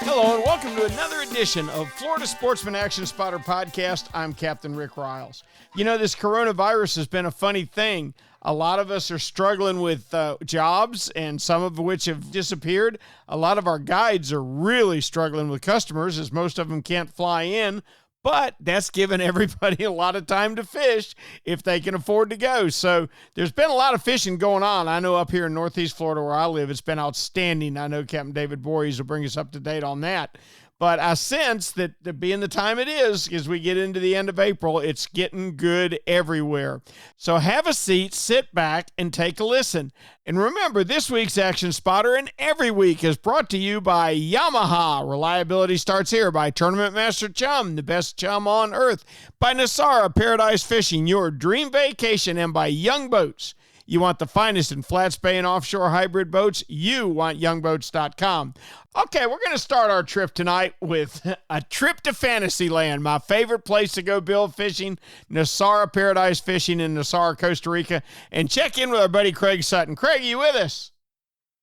Hello and welcome to another edition of Florida Sportsman Action Spotter Podcast. I'm Captain Rick Riles. You know, this coronavirus has been a funny thing. A lot of us are struggling with jobs, and some of which have disappeared. A lot of our guides are really struggling with customers, as most of them can't fly in. But that's given everybody a lot of time to fish if they can afford to go. So there's been a lot of fishing going on. I know up here in Northeast Florida where I live, it's been outstanding. I know Captain David Voorhees will bring us up to date on that. But I sense that being the time it is, as we get into the end of April, it's getting good everywhere. So have a seat, sit back, and take a listen. And remember, this week's Action Spotter and every week is brought to you by Yamaha. Reliability starts here. By Tournament Master Chum, the best chum on earth. By Nosara Paradise Fishing, your dream vacation. And by Young Boats. You want the finest in flats, bay, and offshore hybrid boats? You want youngboats.com. Okay, we're going to start our trip tonight with a trip to Fantasyland, my favorite place to go bill fishing, Nosara Paradise Fishing in Nosara, Costa Rica, and check in with our buddy Craig Sutton. Craig, you with us?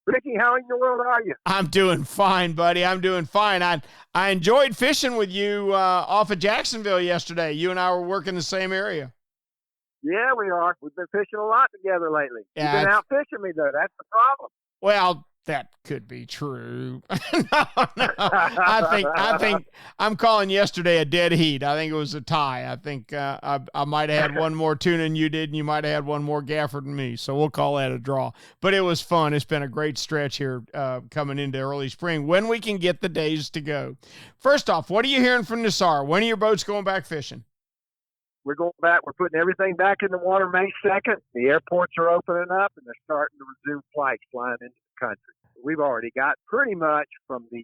Ricky, how in the world are you? I'm doing fine, buddy. I'm doing fine. I enjoyed fishing with you off of Jacksonville yesterday. You and I were working the same area. Yeah, we are. We've been fishing a lot together lately. Yeah, You've been out fishing me, though. That's the problem. Well, that could be true. No. I think I'm calling yesterday a dead heat. I think it was a tie. I think I might have had one more tuna than you did, and you might have had one more gaffer than me. So we'll call that a draw. But it was fun. It's been a great stretch here coming into early spring when we can get the days to go. First off, what are you hearing from Nosara? When are your boats going back fishing? We're going back. We're putting everything back in the water May 2nd. The airports are opening up, and they're starting to resume flights flying into the country. We've already got pretty much from the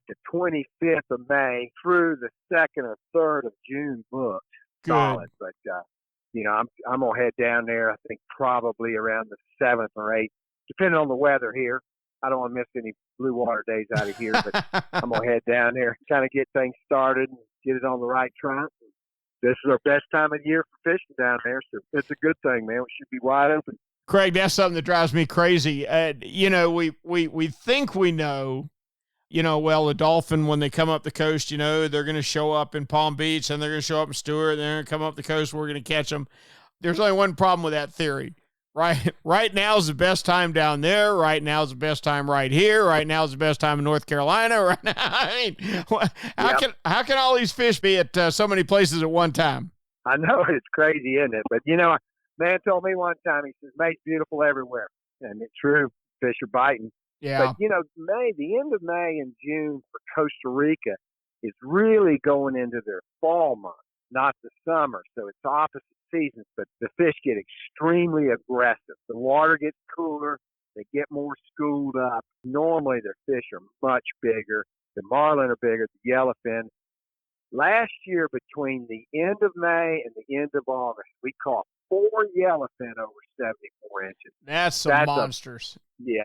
the 25th of May through the 2nd or 3rd of June booked. Good. Solid. But I'm gonna head down there. I think probably around the 7th or 8th, depending on the weather here. I don't want to miss any blue water days out of here, but I'm gonna head down there, kind of get things started and get it on the right track. This is our best time of year for fishing down there, so it's a good thing, man. We should be wide open. Craig, that's something that drives me crazy. We think we know, well, the dolphin, when they come up the coast, they're going to show up in Palm Beach, and they're going to show up in Stewart, and they're going to come up the coast, we're going to catch them. There's only one problem with that theory. Right now is the best time down there. Right now is the best time right here. Right now is the best time in North Carolina. Right now, how can all these fish be at so many places at one time? I know, it's crazy, isn't it? But a man told me one time, he says, "May's beautiful everywhere," and it's true. Fish are biting. Yeah. But the end of May and June for Costa Rica is really going into their fall month, not the summer. So it's opposite seasons, but the fish get extremely aggressive. The water gets cooler. They get more schooled up. Normally, their fish are much bigger. The marlin are bigger, the yellowfin. Last year, between the end of May and the end of August, we caught 4 yellowfin over 74 inches. That's some monsters.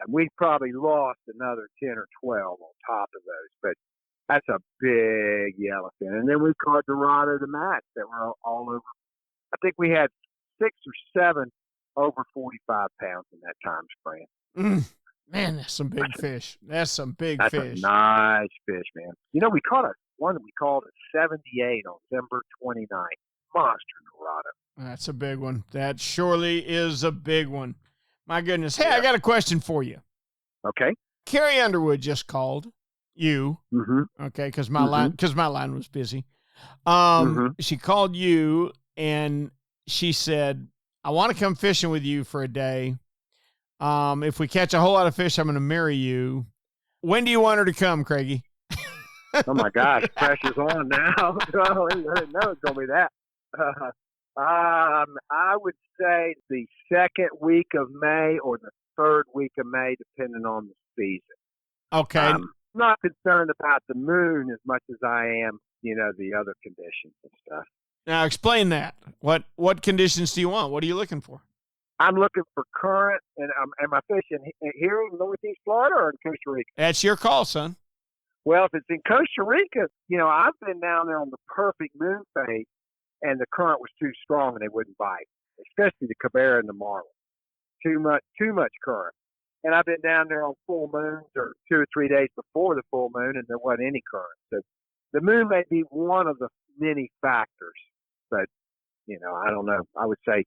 We probably lost another 10 or 12 on top of those, but that's a big yellowfin. And then we caught Dorado the Max that were all over. I think we had 6 or 7 over 45 pounds in that time span. Man, that's some big fish. That's some big fish. That's a nice fish, man. We caught one that we called a 78 on December 29th. Monster Dorado. That's a big one. That surely is a big one. My goodness. Hey, I got a question for you. Okay. Carrie Underwood just called you. Mm-hmm. Okay, because my line was busy. She called you. And she said, "I want to come fishing with you for a day. If we catch a whole lot of fish, I'm going to marry you." When do you want her to come, Craigie? Oh, my gosh. Pressure's on now. No, it's going to be that. I would say the 2nd week of May or the 3rd week of May, depending on the season. Okay. I'm not concerned about the moon as much as I am, the other conditions and stuff. Now, explain that. What conditions do you want? What are you looking for? I'm looking for current, and am I fishing here in Northeast Florida or in Costa Rica? That's your call, son. Well, if it's in Costa Rica, I've been down there on the perfect moon phase, and the current was too strong and they wouldn't bite, especially the cabera and the marlin. too much current. And I've been down there on full moons or 2 or 3 days before the full moon, and there wasn't any current. So the moon may be one of the many factors, but I don't know. I would say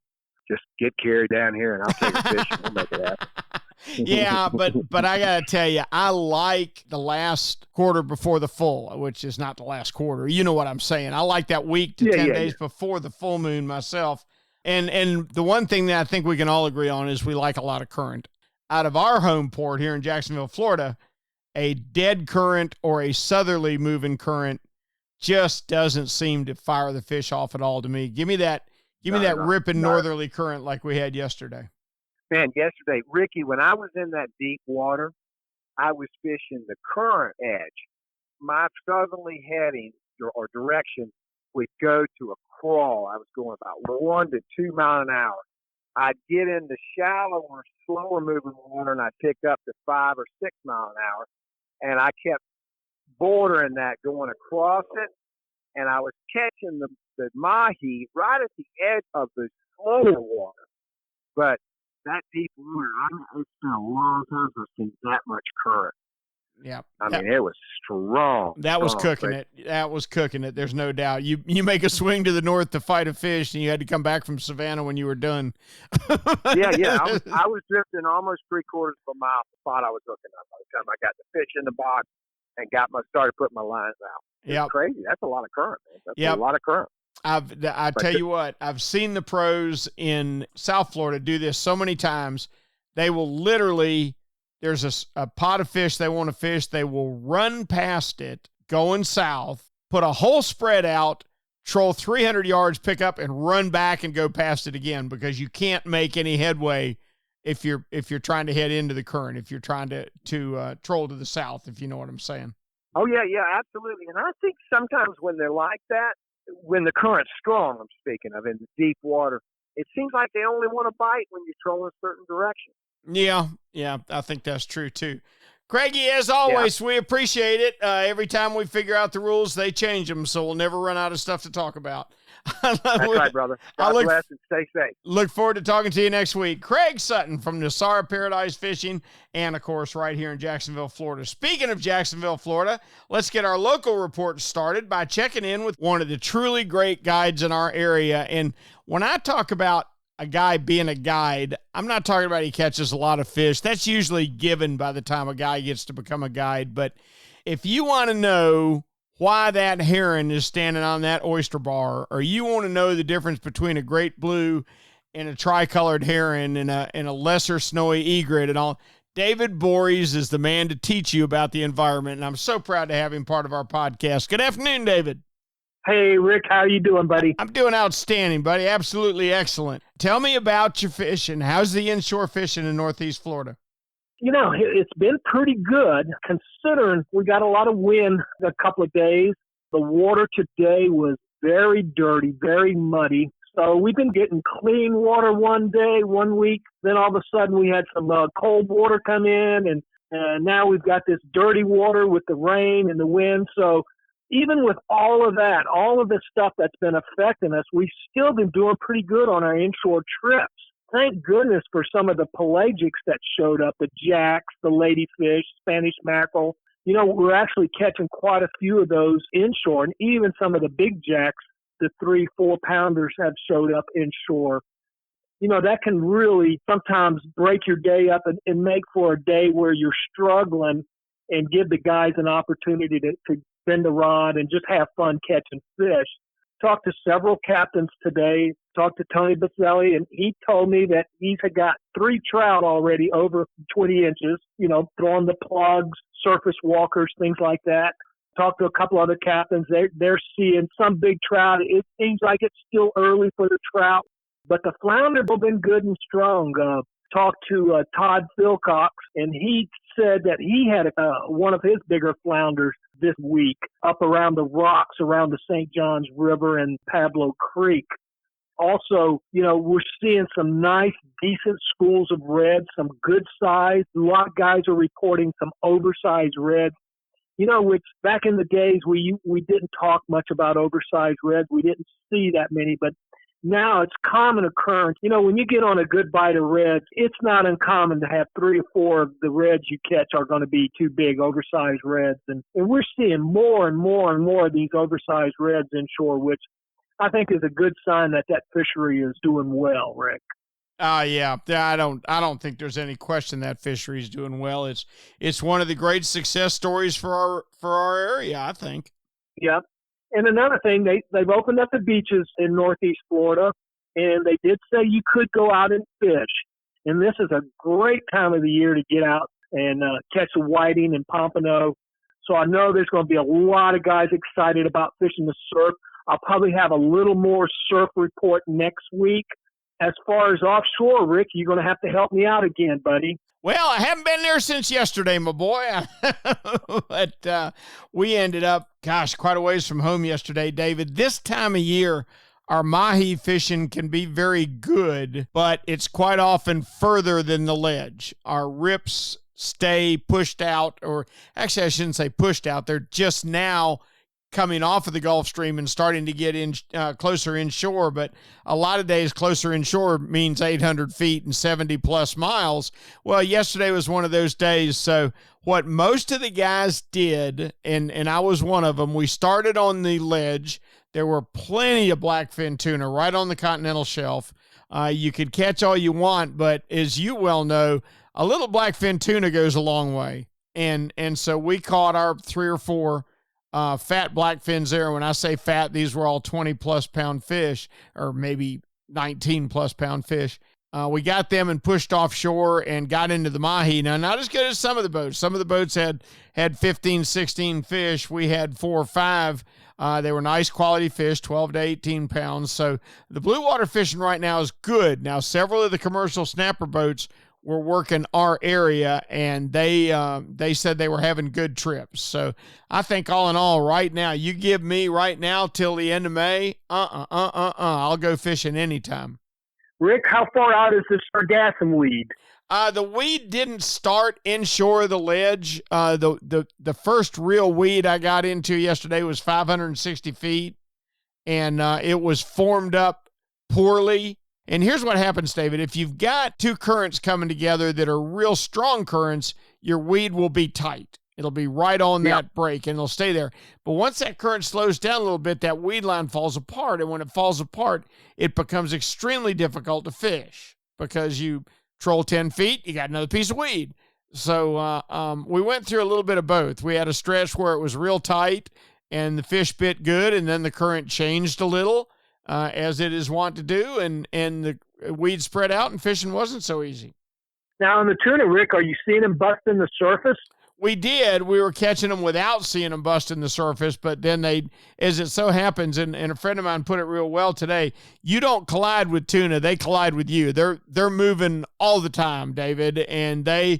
just get Carrie down here, and I'll take her fishing. We'll make it happen. Yeah, but I gotta tell you, I like the last quarter before the full, which is not the last quarter. You know what I'm saying? I like that week to 10 days before the full moon myself. And the one thing that I think we can all agree on is we like a lot of current. Out of our home port here in Jacksonville, Florida, a dead current or a southerly moving current just doesn't seem to fire the fish off at all to me. Give me that ripping northerly current like we had yesterday. Man, yesterday, Ricky, when I was in that deep water, I was fishing the current edge. My southerly heading or direction would go to a crawl. I was going about 1 to 2 miles an hour. I'd get into shallower, slower moving water, and I'd pick up to 5 or 6 miles an hour. And I kept bordering that going across it, and I was catching the mahi right at the edge of the slower water. But that deep water, it's been a long time since I've seen that much current. Yeah. I mean, it was strong. That was cooking it. That was cooking it. There's no doubt. You make a swing to the north to fight a fish, and you had to come back from Savannah when you were done. Yeah. I was drifting almost 3/4 of a mile from the spot I was hooking up by the time I got the fish in the box and started putting my lines out. It's crazy. That's a lot of current, man. That's a lot of current. I tell you what, I've seen the pros in South Florida do this so many times. They will literally, there's a pot of fish they want to fish. They will run past it going south, put a whole spread out, troll 300 yards, pick up and run back and go past it again, because you can't make any headway if you're trying to head into the current, if you're trying to troll to the south, if you know what I'm saying. Oh, yeah, absolutely. And I think sometimes when they're like that, when the current's strong, I'm speaking of, in the deep water, it seems like they only want to bite when you troll in a certain direction. Yeah, I think that's true too. Craigie, as always, we appreciate it. Every time we figure out the rules, they change them, so we'll never run out of stuff to talk about. That's right, brother. God bless and stay safe. Look forward to talking to you next week. Craig Sutton from Nosara Paradise Fishing, and, of course, right here in Jacksonville, Florida. Speaking of Jacksonville, Florida, let's get our local report started by checking in with one of the truly great guides in our area. And when I talk about a guy being a guide, I'm not talking about he catches a lot of fish. That's usually given by the time a guy gets to become a guide. But if you want to know why that heron is standing on that oyster bar, or you want to know the difference between a great blue and a tricolored heron and a lesser snowy egret and all, David Voorhees is the man to teach you about the environment, and I'm so proud to have him part of our podcast. Good afternoon, David. Hey, Rick, how are you doing, buddy? I'm doing outstanding, buddy. Absolutely excellent. Tell me about your fishing. How's the inshore fishing in Northeast Florida? You know, it's been pretty good considering we got a lot of wind a couple of days. The water today was very dirty, very muddy. So we've been getting clean water one day, 1 week. Then all of a sudden we had some cold water come in, and now we've got this dirty water with the rain and the wind. So even with all of that, all of this stuff that's been affecting us, we've still been doing pretty good on our inshore trips. Thank goodness for some of the pelagics that showed up, the jacks, the ladyfish, Spanish mackerel. You know, we're actually catching quite a few of those inshore, and even some of the big jacks, the 3-4 pounders, have showed up inshore. You know, that can really sometimes break your day up and make for a day where you're struggling, and give the guys an opportunity to bend the rod and just have fun catching fish. Talked to several captains today, talked to Tony Baselli, and he told me that he's got 3 trout already over 20 inches, you know, throwing the plugs, surface walkers, things like that. Talked to a couple other captains. They're seeing some big trout. It seems like it's still early for the trout, but the flounder have been good and strong. Talked to Todd Philcox, and he said that he had one of his bigger flounders this week up around the rocks around the St. Johns River and Pablo Creek. Also, you know, we're seeing some nice, decent schools of red, some good size. A lot of guys are reporting some oversized reds, you know, which back in the days we didn't talk much about oversized reds. We didn't see that many, but Now it's common occurrence. You know, when you get on a good bite of reds, it's not uncommon to have 3 or 4 of the reds you catch are going to be too big, oversized reds. And we're seeing more and more and more of these oversized reds inshore, which I think is a good sign that fishery is doing well, Rick. Yeah. I don't think there's any question that fishery is doing well. It's one of the great success stories for our area, I think. Yep. And another thing, they've opened up the beaches in Northeast Florida, and they did say you could go out and fish. And this is a great time of the year to get out and catch a whiting and pompano. So I know there's going to be a lot of guys excited about fishing the surf. I'll probably have a little more surf report next week. As far as offshore, Rick, you're going to have to help me out again, buddy. Well, I haven't been there since yesterday, my boy. But we ended up, quite a ways from home yesterday, David. This time of year, our mahi fishing can be very good, but it's quite often further than the ledge. Our rips stay pushed out, or actually I shouldn't say pushed out. They're just now coming off of the Gulf Stream and starting to get in closer inshore, but a lot of days closer inshore means 800 feet and 70 plus miles. Well, yesterday was one of those days. So what most of the guys did, and I was one of them, we started on the ledge. There were plenty of blackfin tuna right on the continental shelf. You could catch all you want, but as you well know, a little blackfin tuna goes a long way. And so we caught our 3 or 4 fat blackfins there. When I say fat, these were all 20-plus pound fish, or maybe 19-plus pound fish. We got them and pushed offshore and got into the mahi. Now, not as good as some of the boats. Some of the boats had 15, 16 fish. We had 4 or 5. They were nice quality fish, 12 to 18 pounds. So the blue water fishing right now is good. Now, several of the commercial snapper boats were working our area, and they said they were having good trips. So I think all in all, right now, you give me right now till the end of May, I'll go fishing anytime. Rick, how far out is this sargassum weed? The weed didn't start inshore of the ledge. The first real weed I got into yesterday was 560 feet, and it was formed up poorly. And here's what happens, David. If you've got 2 currents coming together that are real strong currents, your weed will be tight. It'll be right on that break, and it'll stay there. But once that current slows down a little bit, that weed line falls apart. And when it falls apart, it becomes extremely difficult to fish because you troll 10 feet, you got another piece of weed. So we went through a little bit of both. We had a stretch where it was real tight, and the fish bit good, and then the current changed a little. As it is wont to do, and the weeds spread out, and fishing wasn't so easy. Now, on the tuna, Rick, are you seeing them busting the surface? We did. We were catching them without seeing them busting the surface, but then they, as it so happens, and a friend of mine put it real well today, you don't collide with tuna, they collide with you. They're moving all the time, David, and they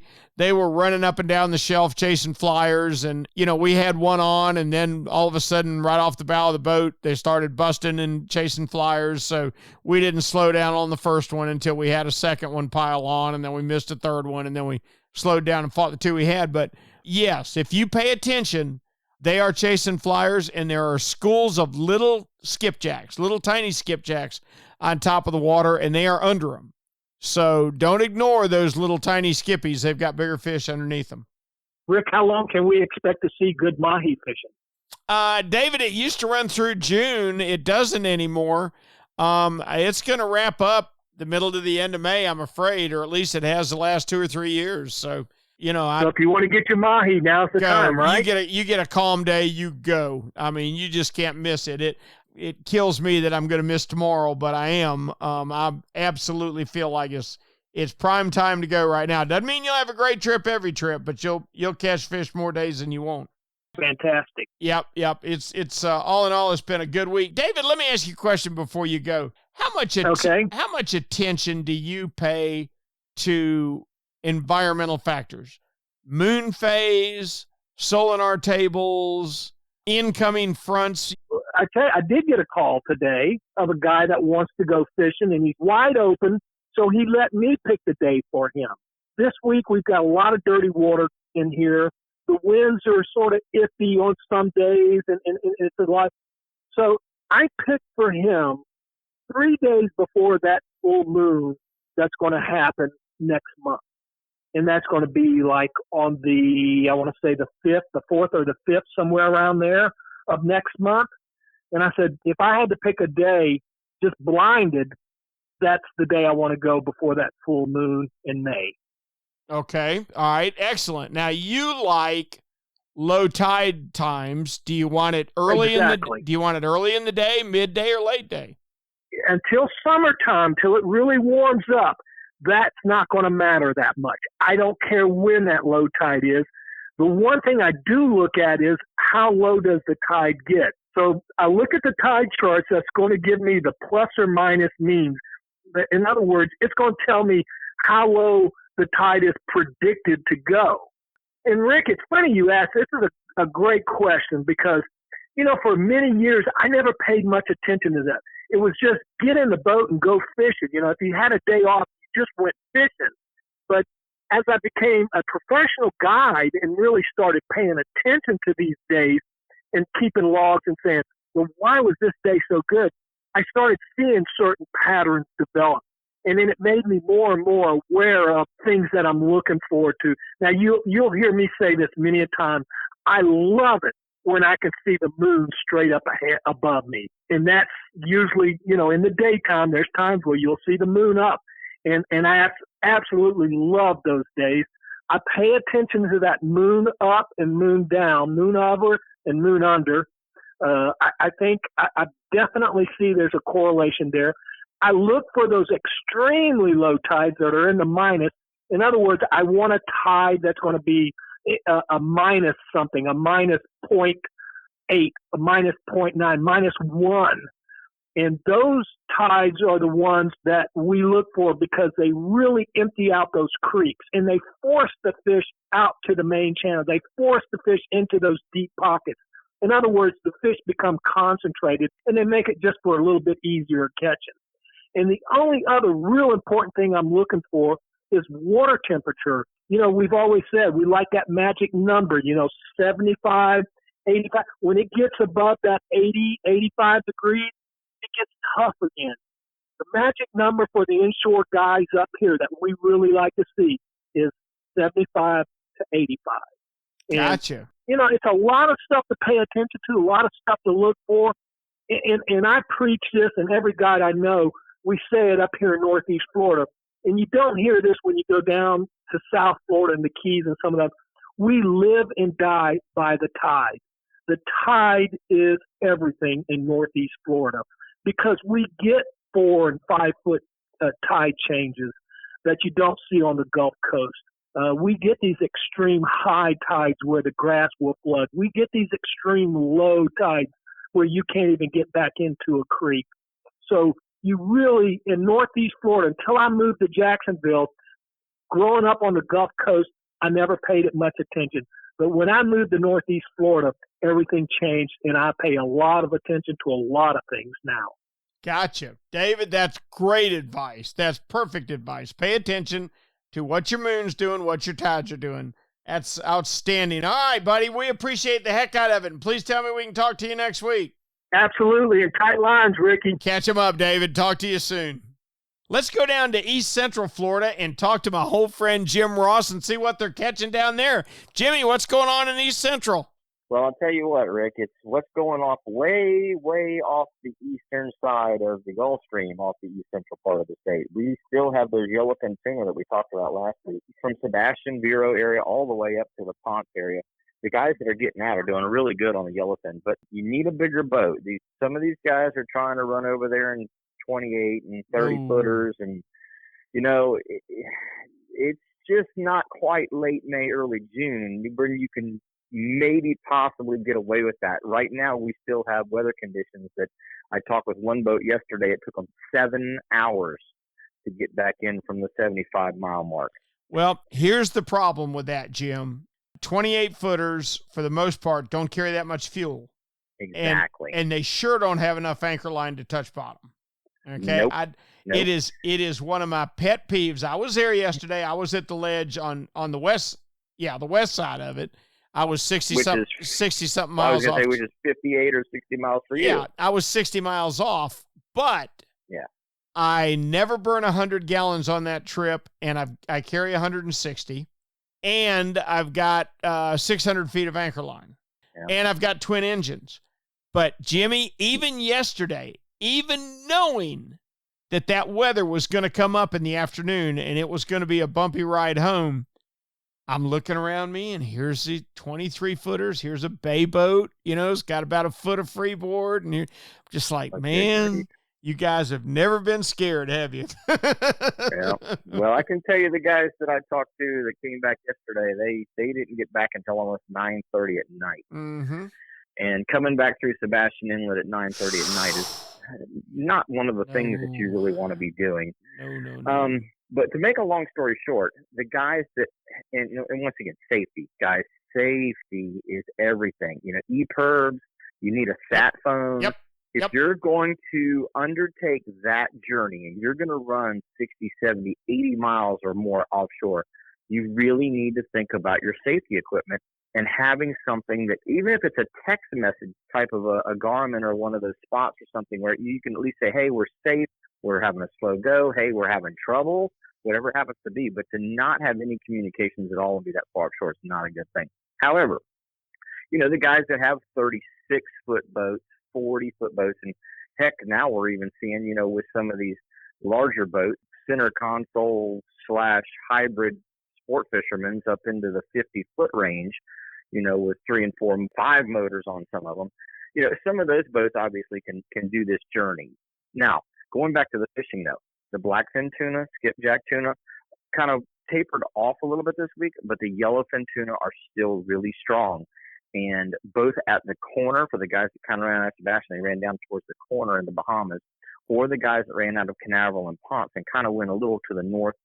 were running up and down the shelf chasing flyers, and, we had one on, and then all of a sudden, right off the bow of the boat, they started busting and chasing flyers, so we didn't slow down on the first one until we had a second one pile on, and then we missed a third one, and then we slowed down and fought the 2 we had. But yes, if you pay attention, they are chasing flyers, and there are schools of little skipjacks, little tiny skipjacks on top of the water, and they are under them. So don't ignore those little tiny skippies. They've got bigger fish underneath them. Rick, how long can we expect to see good mahi fishing? David, it used to run through June. It doesn't anymore. It's going to wrap up the middle to the end of May, I'm afraid, or at least it has the last 2 or 3 years. So, so if you want to get your mahi, now's the time, right? You get a calm day, you go. I mean, you just can't miss it. It kills me that I'm going to miss tomorrow, but I am. I absolutely feel like it's prime time to go right now. Doesn't mean you'll have a great trip every trip, but you'll catch fish more days than you won't. Fantastic. Yep. It's all in all, it's been a good week. David, let me ask you a question before you go. How much attention do you pay to environmental factors? Moon phase, sonar tables, incoming fronts. I tell you, I did get a call today of a guy that wants to go fishing, and he's wide open, so he let me pick the day for him. This week, we've got a lot of dirty water in here. The winds are sort of iffy on some days, and it's a lot. So I picked for him 3 days before that full moon that's going to happen next month. And that's going to be like on the, I want to say the 4th or the 5th, somewhere around there of next month. And I said, if I had to pick a day, just blinded, that's the day I want to go before that full moon in May. Okay. All right. Excellent. Now, you like low tide times. Do you want it early Exactly. do you want it early in the day, midday, or late day? Until summertime, till it really warms up, that's not going to matter that much. I don't care when that low tide is. The one thing I do look at is how low does the tide get. So I look at the tide charts. That's going to give me the plus or minus means. In other words, it's going to tell me how low the tide is predicted to go. And Rick, it's funny you asked. This is a great question because, you know, for many years, I never paid much attention to that. It was just get in the boat and go fishing. You know, if you had a day off, you just went fishing. But as I became a professional guide and really started paying attention to these days and keeping logs and saying, well, why was this day so good? I started seeing certain patterns develop. And then it made me more and more aware of things that I'm looking forward to. Now, you'll hear me say this many a time. I love it when I can see the moon straight up ahead, above me. And that's usually, you know, in the daytime, there's times where you'll see the moon up. And I absolutely love those days. I pay attention to that moon up and moon down, moon over and moon under. I think I definitely see there's a correlation there. I look for those extremely low tides that are in the minus. In other words, I want a tide that's going to be a minus something, a minus 0.8, a minus 0.9, minus 1. And those tides are the ones that we look for because they really empty out those creeks and they force the fish out to the main channel. They force the fish into those deep pockets. In other words, the fish become concentrated and they make it just for a little bit easier catching. And the only other real important thing I'm looking for is water temperature. You know, we've always said we like that magic number, you know, 75, 85. When it gets above that 80, 85 degrees, it gets tough again. The magic number for the inshore guys up here that we really like to see is 75 to 85. And, Gotcha. you know, it's a lot of stuff to pay attention to, a lot of stuff to look for. And I preach this, and every guide I know, we say it up here in Northeast Florida. And you don't hear this when you go down to South Florida and the Keys and some of them. We live and die by the tide. The tide is everything in Northeast Florida because we get 4 and 5 foot tide changes that you don't see on the Gulf Coast. We get these extreme high tides where the grass will flood. We get these extreme low tides where you can't even get back into a creek. So you really, in Northeast Florida, until I moved to Jacksonville, growing up on the Gulf Coast, I never paid it much attention. But when I moved to Northeast Florida, everything changed, and I pay a lot of attention to a lot of things now. Gotcha. David, that's great advice. That's perfect advice. Pay attention to what your moon's doing, what your tides are doing. That's outstanding. All right, buddy, we appreciate the heck out of it. And please tell me we can talk to you next week. Absolutely. And tight lines, Ricky. Catch him up, David. Talk to you soon. Let's go down to East Central Florida and talk to my whole friend Jim Ross and see what they're catching down there. Jimmy, what's going on in East Central? Well, I'll tell you what, Rick, it's what's going off way, way off the eastern side of the Gulf Stream, off the east central part of the state. We still have those yellowfin tuna that we talked about last week, from Sebastian Vero area all the way up to the Ponce area. The guys that are getting out are doing really good on the yellowfin, but you need a bigger boat. Some of these guys are trying to run over there in 28 and 30 footers, and you know it's just not quite late May, early June when you can maybe possibly get away with that. Right now we still have weather conditions that I talked with one boat yesterday. It took them 7 hours to get back in from the 75-mile mark. Well, here's the problem with that, Jim. 28 footers for the most part don't carry that much fuel. Exactly. And they sure don't have enough anchor line to touch bottom. Okay. Nope. It is one of my pet peeves. I was there yesterday. I was at the ledge on the west side of it. I was 60 something miles off. Which is 58 or 60 miles for you. Yeah, I was 60 miles off, but yeah, I never burn 100 gallons on that trip, and I carry 160, and I've got 600 feet of anchor line, and I've got twin engines. But Jimmy, even yesterday, even knowing that weather was going to come up in the afternoon and it was going to be a bumpy ride home, I'm looking around me, and here's the 23-footers. Here's a bay boat. It's got about a foot of freeboard, and you're just like, man. You guys have never been scared, have you? Yeah. Well, I can tell you the guys that I talked to that came back yesterday, they didn't get back until almost 9:30 at night. Mm-hmm. And coming back through Sebastian Inlet at 9:30 at night is not one of the things that you really want to be doing. No. But to make a long story short, the guys that, and once again, safety, guys, safety is everything. EPIRBs, you need a sat phone. Yep. If you're going to undertake that journey and you're going to run 60, 70, 80 miles or more offshore, you really need to think about your safety equipment and having something that, even if it's a text message type of a Garmin or one of those spots or something where you can at least say, hey, we're safe, we're having a slow go, hey, we're having trouble, whatever it happens to be. But to not have any communications at all and be that far offshore is not a good thing. However, the guys that have 36-foot boats, 40-foot boats, and heck, now we're even seeing, with some of these larger boats, center console / hybrid sport fishermen up into the 50-foot range, with 3 and 4 and 5 motors on some of them. Some of those boats obviously can do this journey. Now, going back to the fishing though, the blackfin tuna, skipjack tuna, kind of tapered off a little bit this week, but the yellowfin tuna are still really strong. And both at the corner, for the guys that kind of ran out of Sebastian, they ran down towards the corner in the Bahamas, or the guys that ran out of Canaveral and Ponce and kind of went a little to the north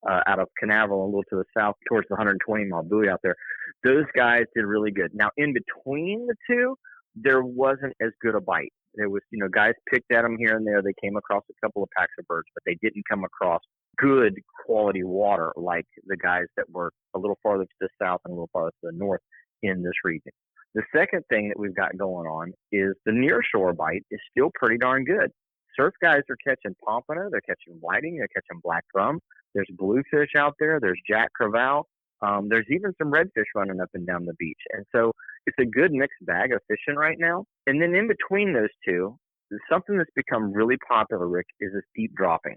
out of Canaveral, a little to the south towards the 120-mile buoy out there. Those guys did really good. Now, in between the two, there wasn't as good a bite. There was, guys picked at them here and there. They came across a couple of packs of birds, but they didn't come across good quality water like the guys that were a little farther to the south and a little farther to the north in this region. The second thing that we've got going on is the nearshore bite is still pretty darn good. Surf guys are catching pompano, they're catching whiting, they're catching black drum. There's bluefish out there, there's jack crevalle. There's even some redfish running up and down the beach. And so it's a good mixed bag of fishing right now. And then in between those two, something that's become really popular, Rick, is this deep dropping.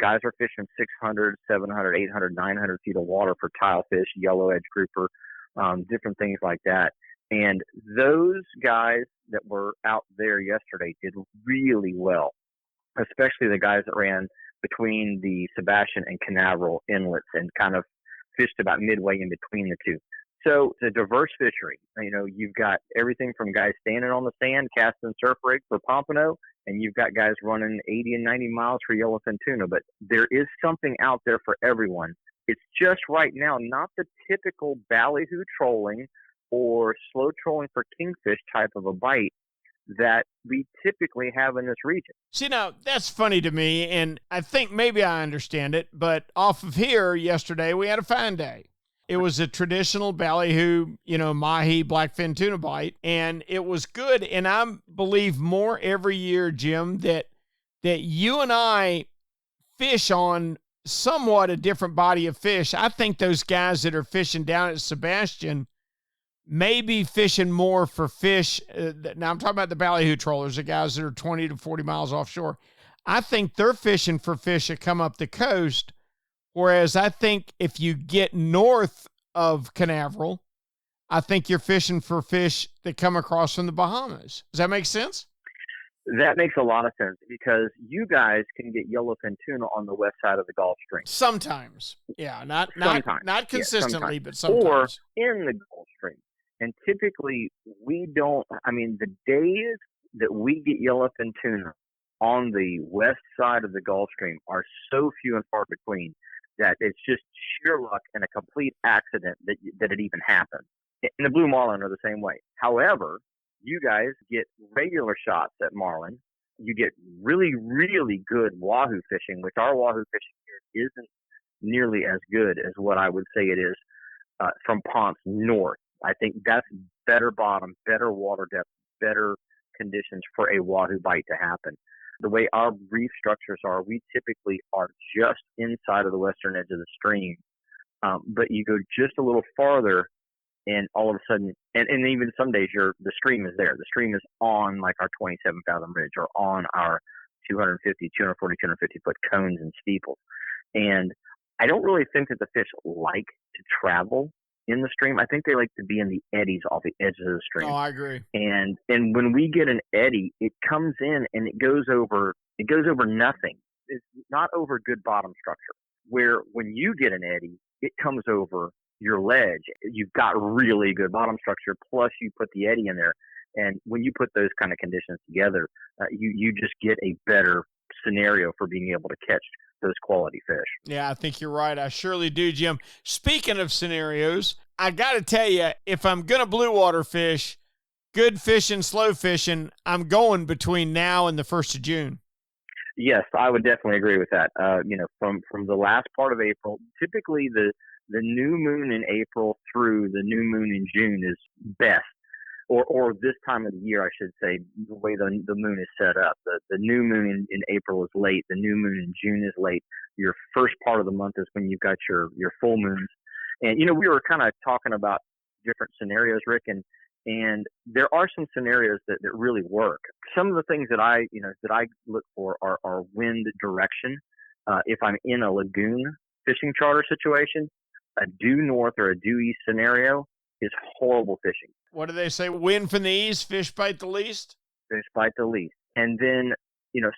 Guys are fishing 600, 700, 800, 900 feet of water for tilefish, yellow edge grouper, different things like that. And those guys that were out there yesterday did really well, especially the guys that ran between the Sebastian and Canaveral inlets and kind of fished about midway in between the two. So it's a diverse fishery. You've got everything from guys standing on the sand, casting surf rigs for pompano, and you've got guys running 80 and 90 miles for yellowfin tuna. But there is something out there for everyone. It's just right now not the typical ballyhoo trolling or slow trolling for kingfish type of a bite that we typically have in this region. See, now, that's funny to me, and I think maybe I understand it, but off of here yesterday, we had a fine day. It was a traditional ballyhoo, mahi blackfin tuna bite, and it was good. And I believe more every year, Jim, that you and I fish on somewhat a different body of fish. I think those guys that are fishing down at Sebastian may be fishing more for fish. Now I'm talking about the ballyhoo trollers, the guys that are 20 to 40 miles offshore. I think they're fishing for fish that come up the coast, whereas I think if you get north of Canaveral, I think you're fishing for fish that come across from the Bahamas. Does that make sense? That makes a lot of sense because you guys can get yellowfin tuna on the west side of the Gulf Stream. Sometimes. Yeah, not consistently, but sometimes. Or sometimes. in the Gulf Stream. And typically we don't, the days that we get yellowfin tuna on the west side of the Gulf Stream are so few and far between that it's just sheer luck and a complete accident that it even happened. And the blue marlin are the same way. However, you guys get regular shots at marlin. You get really, really good wahoo fishing, which our wahoo fishing here isn't nearly as good as what I would say it is from Ponce north. I think that's better bottom, better water depth, better conditions for a wahoo bite to happen. the way our reef structures are, we typically are just inside of the western edge of the stream. But you go just a little farther, and all of a sudden, and even some days, the stream is there. The stream is on like our 27 fathom ridge or on our 250, 240, 250 foot cones and steeples. And I don't really think that the fish like to travel in the stream. I think they like to be in the eddies off the edges of the stream. Oh, I agree. And when we get an eddy, it comes in and it goes over nothing. It's not over good bottom structure. Where when you get an eddy, it comes over your ledge. You've got really good bottom structure, plus you put the eddy in there. And when you put those kind of conditions together, you just get a better scenario for being able to catch those quality fish. Yeah, I think you're right. I surely do, Jim. Speaking of scenarios, I got to tell you, if I'm going to blue water fish, good fishing, slow fishing, I'm going between now and the 1st of June. Yes, I would definitely agree with that. From the last part of April, typically the new moon in April through the new moon in June is best. Or this time of the year, I should say, the way the moon is set up. The new moon in April is late. The new moon in June is late. Your first part of the month is when you've got your full moons. And, we were kind of talking about different scenarios, Rick, and there are some scenarios that really work. Some of the things that I look for are wind direction. If I'm in a lagoon fishing charter situation, a due north or a due east scenario is horrible fishing. What do they say? Wind from the east, fish bite the least? Fish bite the least. And then,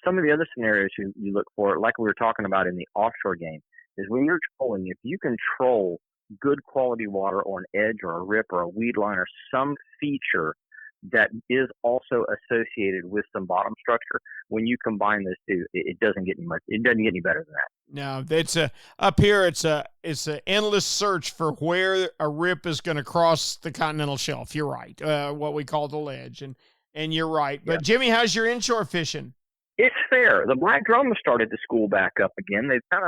some of the other scenarios you look for, like we were talking about in the offshore game, is when you're trolling, if you can troll good quality water or an edge or a rip or a weed line or some feature that is also associated with some bottom structure, when you combine those two, it doesn't get any better than that. No, it's up here. It's an endless search for where a rip is going to cross the continental shelf. You're right. What we call the ledge, and you're right. But Jimmy, how's your inshore fishing? It's fair. The black drum has started to school back up again. They've kind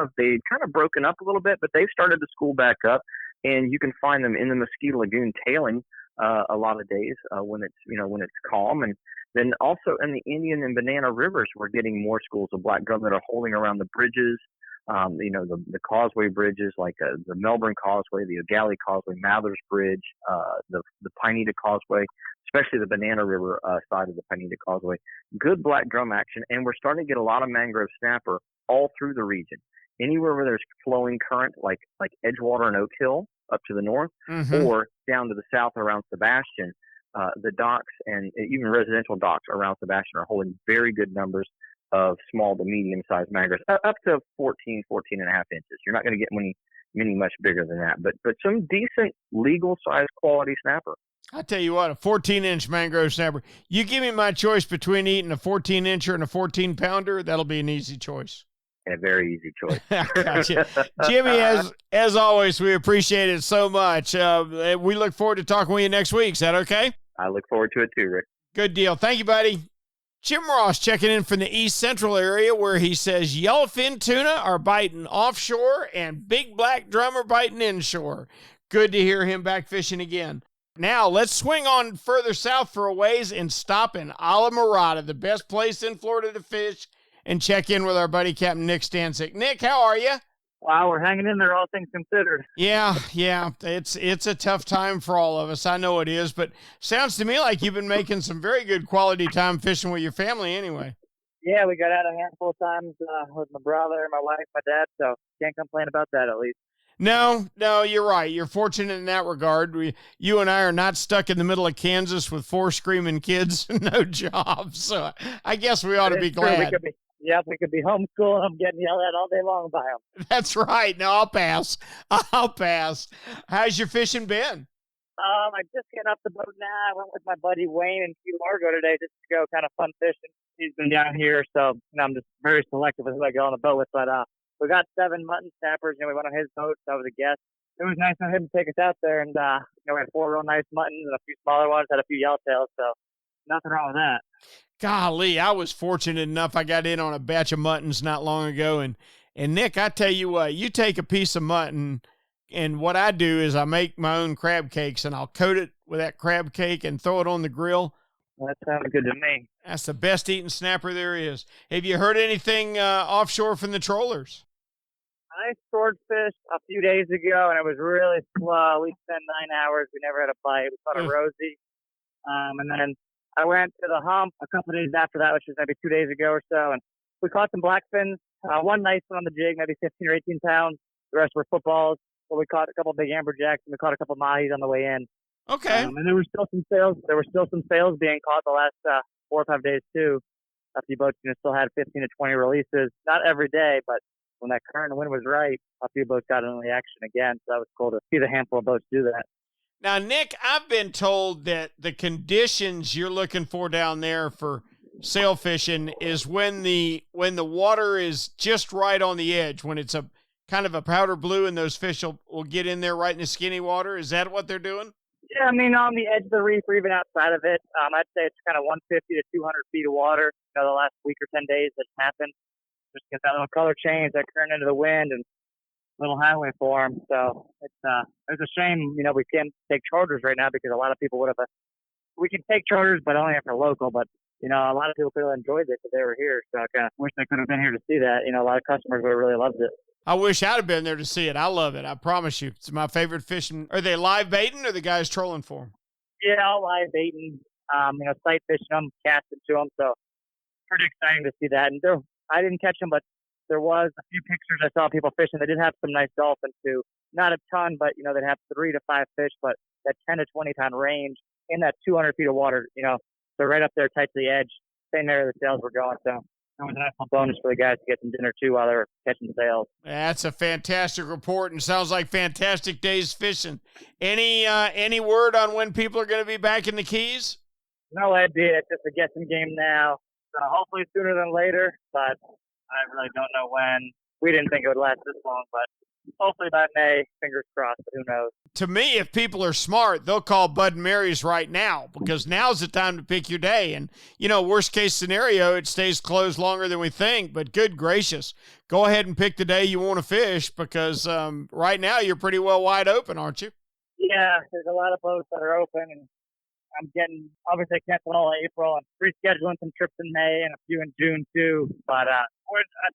of broken up a little bit, but they've started to school back up, and you can find them in the Mosquito Lagoon tailing a lot of days when it's calm. And then also in the Indian and Banana Rivers, we're getting more schools of black drum that are holding around the bridges. The causeway bridges like the Melbourne Causeway, the Ogallie Causeway, Mathers Bridge, the Pineda Causeway, especially the Banana River side of the Pineda Causeway. Good black drum action, and we're starting to get a lot of mangrove snapper all through the region. Anywhere where there's flowing current, like Edgewater and Oak Hill up to the north, or down to the south around Sebastian, the docks and even residential docks around Sebastian are holding very good numbers of small to medium-sized mangroves, up to 14 and a half inches. You're not going to get many much bigger than that, but some decent legal-sized quality snapper. I tell you what, a 14-inch mangrove snapper. You give me my choice between eating a 14-incher and a 14-pounder, that'll be an easy choice. A very easy choice. Gotcha. Jimmy, as always, we appreciate it so much. We look forward to talking with you next week. Is that okay? I look forward to it too, Rick. Good deal. Thank you, buddy. Jim Ross checking in from the East Central area where he says yellowfin tuna are biting offshore and big black drum are biting inshore. Good to hear him back fishing again. Now, let's swing on further south for a ways and stop in Islamorada, the best place in Florida to fish, and check in with our buddy Captain Nick Stanczyk. Nick, how are you? Wow, we're hanging in there, all things considered. Yeah. It's a tough time for all of us. I know it is, but sounds to me like you've been making some very good quality time fishing with your family anyway. Yeah, we got out a handful of times with my brother, my wife, my dad, so can't complain about that at least. No, you're right. You're fortunate in that regard. You and I are not stuck in the middle of Kansas with 4 screaming kids and no jobs, so I guess we ought to be glad. We could be homeschooled. I'm getting yelled at all day long by them. That's right. No, I'll pass. How's your fishing been? I just got off the boat now. I went with my buddy Wayne in Key Largo today just to go kind of fun fishing. He's been down here, so I'm just very selective with who I go on the boat with. But we got 7 mutton snappers. We went on his boat, so I was a guest. It was nice of him to take us out there, and we had 4 real nice muttons and a few smaller ones, had a few yellowtails, so nothing wrong with that. Golly, I was fortunate enough. I got in on a batch of muttons not long ago, and Nick, I tell you what, you take a piece of mutton, and what I do is I make my own crab cakes, and I'll coat it with that crab cake and throw it on the grill. That sounds good to me. That's the best eating snapper there is. Have you heard anything offshore from the trollers? I swordfished a few days ago, and it was really slow. We spent 9 hours. We never had a bite. We caught a Rosie. And then I went to the hump a couple of days after that, which was maybe 2 days ago or so, and we caught some blackfins. One nice one on the jig, maybe 15 or 18 pounds. The rest were footballs. But we caught a couple of big amberjacks, and we caught a couple of mahis on the way in. Okay. And there were still some sales. There were still some sales being caught the last 4 or 5 days too. A few boats, still had 15 to 20 releases. Not every day, but when that current and wind was right, a few boats got in the action again. So that was cool to see the handful of boats do that. Now, Nick, I've been told that the conditions you're looking for down there for sail fishing is when the water is just right on the edge, when it's a kind of a powder blue, and those fish will get in there right in the skinny water. Is that what they're doing? Yeah, on the edge of the reef or even outside of it, I'd say it's kind of 150 to 200 feet of water. The last week or 10 days that's happened. Just get that little color change, that current into the wind, and little highway for them. So it's a shame, we can't take charters right now because a lot of people would have. We can take charters, but only if they're local. But a lot of people could have enjoyed this if they were here. So I kind of wish they could have been here to see that. A lot of customers would have really loved it. I wish I'd have been there to see it. I love it. I promise you, it's my favorite fishing. Are they live baiting, or the guys trolling for them? Yeah, all live baiting. Sight fishing them, casting to them. So pretty exciting to see that. And I didn't catch them, but there was a few pictures I saw people fishing. They did have some nice dolphins too. Not a ton, but they'd have 3 to 5 fish, but that 10 to 20 pound range in that 200 feet of water. They're right up there, tight to the edge. Same area the sails were going. So that was a nice little bonus for the guys to get some dinner too while they were catching sails. That's a fantastic report, and sounds like fantastic days fishing. Any word on when people are going to be back in the Keys? No idea. It's just a guessing game now. So hopefully sooner than later, but I really don't know when. We didn't think it would last this long, but hopefully by May, fingers crossed, but who knows. To me, if people are smart, they'll call Bud and Mary's right now, because now's the time to pick your day. And, worst case scenario, it stays closed longer than we think, but good gracious, go ahead and pick the day you want to fish, because right now you're pretty well wide open, aren't you? Yeah, there's a lot of boats that are open, and I'm obviously canceled all of April and rescheduling some trips in May and a few in June too. But I'd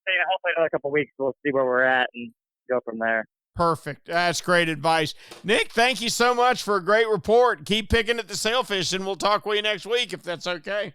say hopefully another couple of weeks we'll see where we're at and go from there. Perfect. That's great advice. Nick, thank you so much for a great report. Keep picking at the sailfish, and we'll talk with you next week if that's okay.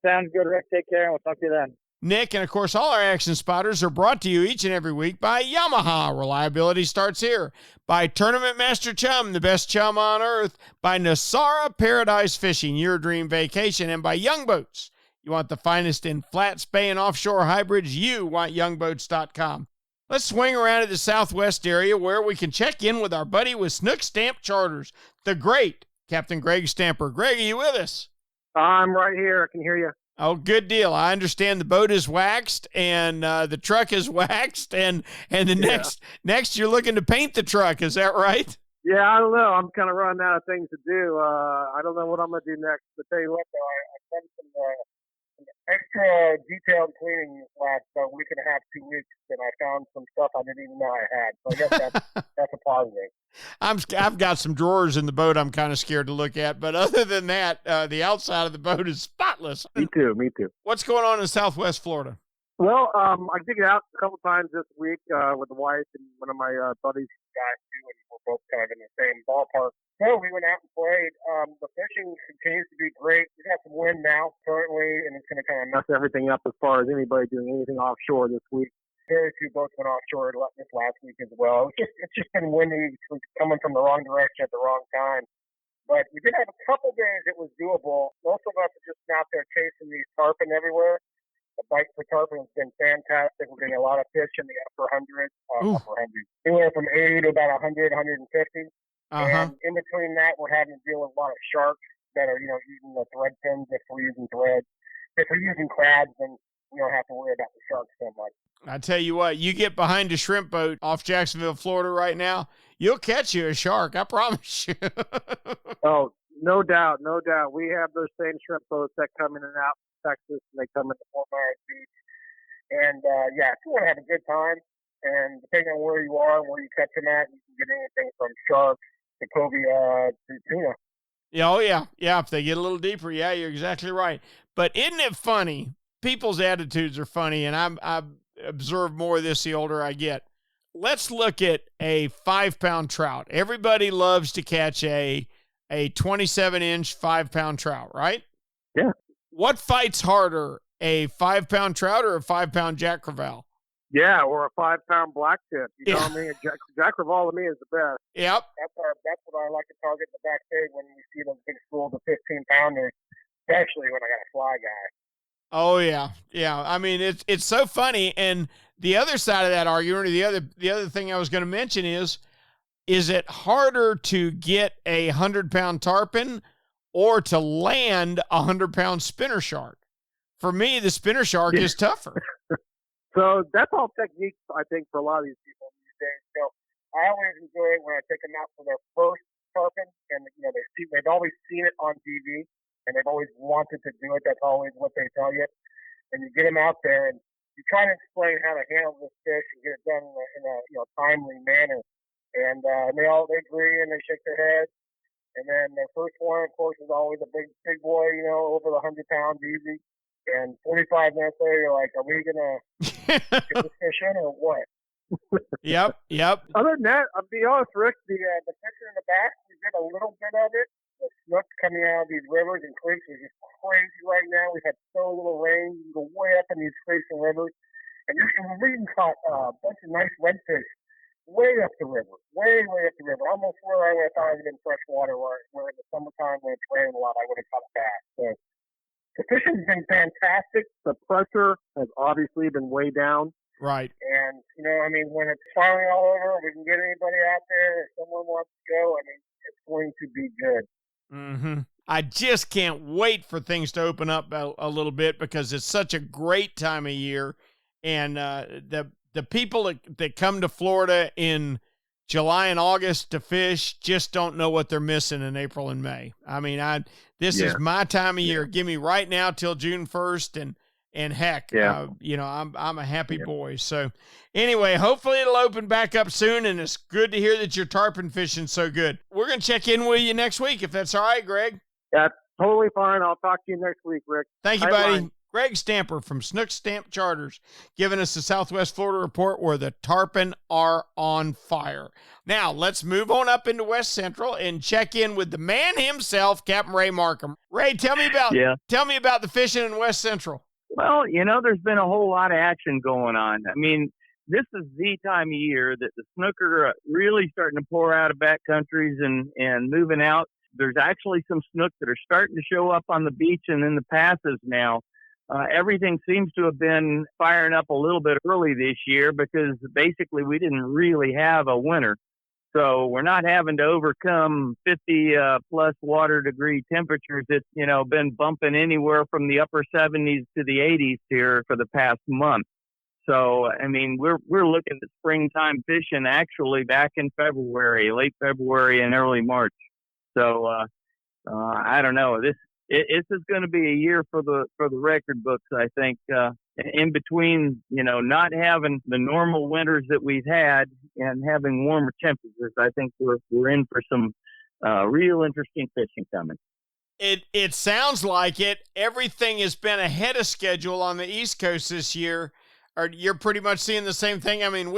Sounds good, Rick. Take care, and we'll talk to you then. Nick, and of course, all our action spotters are brought to you each and every week by Yamaha. Reliability starts here. By Tournament Master Chum, the best chum on earth. By Nosara Paradise Fishing, your dream vacation. And by Young Boats. You want the finest in flats, bay, and offshore hybrids? You want youngboats.com. Let's swing around to the southwest area where we can check in with our buddy with Snook Stamp Charters, the great Captain Greg Stamper. Greg, are you with us? I'm right here. I can hear you. Oh, good deal. I understand the boat is waxed and the truck is waxed, and next you're looking to paint the truck. Is that right? Yeah, I don't know. I'm kind of running out of things to do. I don't know what I'm going to do next. But tell you what, though, I've done some extra detailed cleaning last week and a half, 2 weeks, and I found some stuff I didn't even know I had. So I guess that's a positive. I've got some drawers in the boat I'm kind of scared to look at, but other than that, the outside of the boat is spotless. Me too. What's going on in Southwest Florida? Well, I dig it out a couple times this week with the wife and one of my buddies guys too, and we're both kind of in the same ballpark. So we went out and played. The fishing continues to be great. We've got some wind now currently, and it's going to kind of mess everything up as far as anybody doing anything offshore this week. Very few boats went offshore this last week as well. It's just been windy, coming from the wrong direction at the wrong time. But we did have a couple days it was doable. Most of us are just out there chasing these tarpon everywhere. The bite for tarpon has been fantastic. We're getting a lot of fish in the upper hundreds, anywhere from 80 to about 100, 150. And in between that, we're having to deal with a lot of sharks that are, using the thread pins if we're using threads. If we're using crabs, then we don't have to worry about the sharks so much. I tell you what, you get behind a shrimp boat off Jacksonville, Florida right now, you'll catch you a shark. I promise you. Oh, no doubt. We have those same shrimp boats that come in and out from Texas, and they come into Fort Myers Beach. And, if you want to have a good time, and depending on where you are and where you catch them at, you can get anything from sharks to cobia to tuna. Yeah, oh yeah. Yeah, if they get a little deeper, yeah, you're exactly right. But isn't it funny? People's attitudes are funny, and I've observed more of this the older I get. Let's look at a 5-pound trout. Everybody loves to catch a 27-inch 5-pound trout, right? Yeah. What fights harder, a 5-pound trout or a 5-pound jack crevalle? Yeah, or a 5-pound blacktip. You know what I mean? Jack crevalle to me is the best. Yep. That's what I like to target in the back pig when you see those big schools of 15-pounders, especially when I got a fly guy. Oh yeah, yeah. I mean, it's so funny. And the other side of that argument, or the other thing I was going to mention is it harder to get a 100-pound tarpon or to land a 100-pound spinner shark? For me, the spinner shark is tougher. So that's all technique, I think, for a lot of these people these days. So I always enjoy it when I take them out for their first tarpon, and they've always seen it on TV, and they've always wanted to do it. That's always what they tell you. And you get them out there, and you try to explain how to handle this fish and get it done in a timely manner. And they agree and they shake their heads. And then their first one, of course, is always a big boy, over the 100 pounds easy. And 45 minutes later, you're like, are we gonna get this fish in or what? Yep. Other than that, I'll be honest, Rick, the fishing in the back, we did a little bit of it. The snook coming out of these rivers and creeks is just crazy right now. We've had so little rain. You can go way up in these creeks and rivers. And we even caught a bunch of nice redfish way up the river, way up the river. Almost where I would have thought it was in fresh water, where in the summertime when it's raining a lot, I would have caught a bass. So the fishing's been fantastic. The pressure has obviously been way down. Right. And, when it's finally all over, we can get anybody out there. If someone wants to go, it's going to be good. Mm-hmm. I just can't wait for things to open up a little bit because it's such a great time of year. And the people that come to Florida in July and August to fish just don't know what they're missing in April and May. I mean, this is my time of year. Give me right now till June 1st, and heck, I'm a happy boy. So anyway, hopefully it'll open back up soon, and it's good to hear that your tarpon fishing so good. We're going to check in with you next week, if that's all right, Greg. That's totally fine. I'll talk to you next week, Rick. Thank you, buddy. Greg Stamper from Snook Stamp Charters giving us the Southwest Florida report where the tarpon are on fire. Now, let's move on up into West Central and check in with the man himself, Captain Ray Markham. Ray, tell me about the fishing in West Central. Well, there's been a whole lot of action going on. I mean, this is the time of year that the snooker are really starting to pour out of backcountries and moving out. There's actually some snook that are starting to show up on the beach and in the passes now. Everything seems to have been firing up a little bit early this year because basically we didn't really have a winter. So we're not having to overcome 50 plus water degree temperatures. It's, been bumping anywhere from the upper 70s to the 80s here for the past month. So, I mean, we're looking at springtime fishing actually back in February, late February and early March. So, I don't know. This is going to be a year for the record books, I think. In between, not having the normal winters that we've had and having warmer temperatures, I think we're in for some real interesting fishing coming. It sounds like it. Everything has been ahead of schedule on the East Coast this year. Or you're pretty much seeing the same thing. I mean,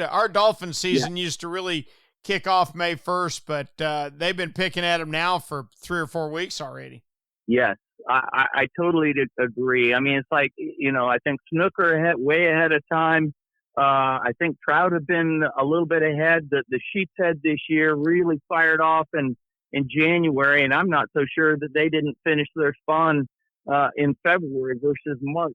our dolphin season used to really kick off May 1st, but they've been picking at them now for 3 or 4 weeks already. Yes, I totally agree. I mean, it's like, I think snooker way ahead of time. I think trout have been a little bit ahead. The sheep's head this year really fired off in January, and I'm not so sure that they didn't finish their spawn in February versus March,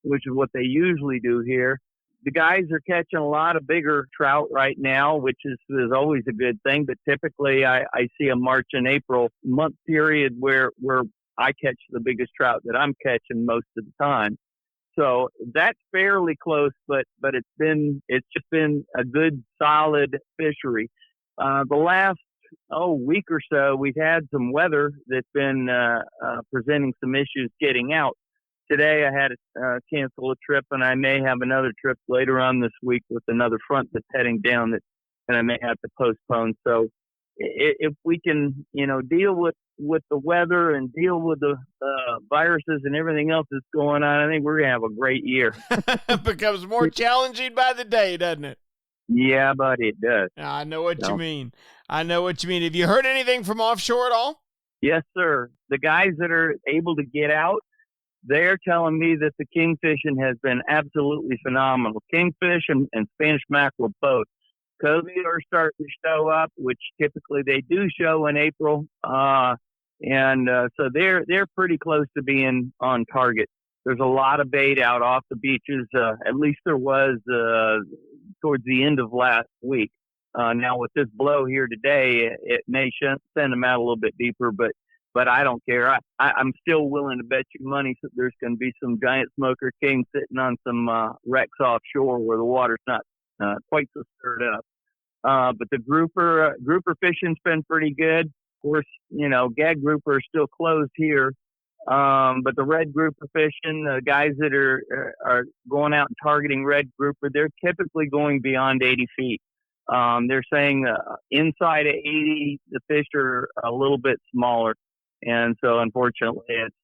which is what they usually do here. The guys are catching a lot of bigger trout right now, which is always a good thing. But typically I see a March and April month period where I catch the biggest trout that I'm catching most of the time. So that's fairly close, but it's just been a good, solid fishery. The last week or so, we've had some weather that's been presenting some issues getting out. Today I had to cancel a trip, and I may have another trip later on this week with another front that's heading down and I may have to postpone. So if we can, deal with with the weather and deal with the viruses and everything else that's going on, I think we're going to have a great year. It becomes more challenging by the day, doesn't it? Yeah, buddy, it does. I know what you mean. I know what you mean. Have you heard anything from offshore at all? Yes, sir. The guys that are able to get out, they're telling me that the kingfishing has been absolutely phenomenal. Kingfish and Spanish mackerel both. Cobia are starting to show up, which typically they do show in April. So they're pretty close to being on target. There's a lot of bait out off the beaches. At least there was towards the end of last week. Now with this blow here today, it may send them out a little bit deeper, but I don't care. I'm still willing to bet you money that there's going to be some giant smoker king sitting on some wrecks offshore where the water's not quite so stirred up. But the grouper fishing's been pretty good. Of course, gag grouper are still closed here. But the red grouper fishing, the guys that are going out and targeting red grouper, they're typically going beyond 80 feet. They're saying inside of 80, the fish are a little bit smaller. And so, unfortunately,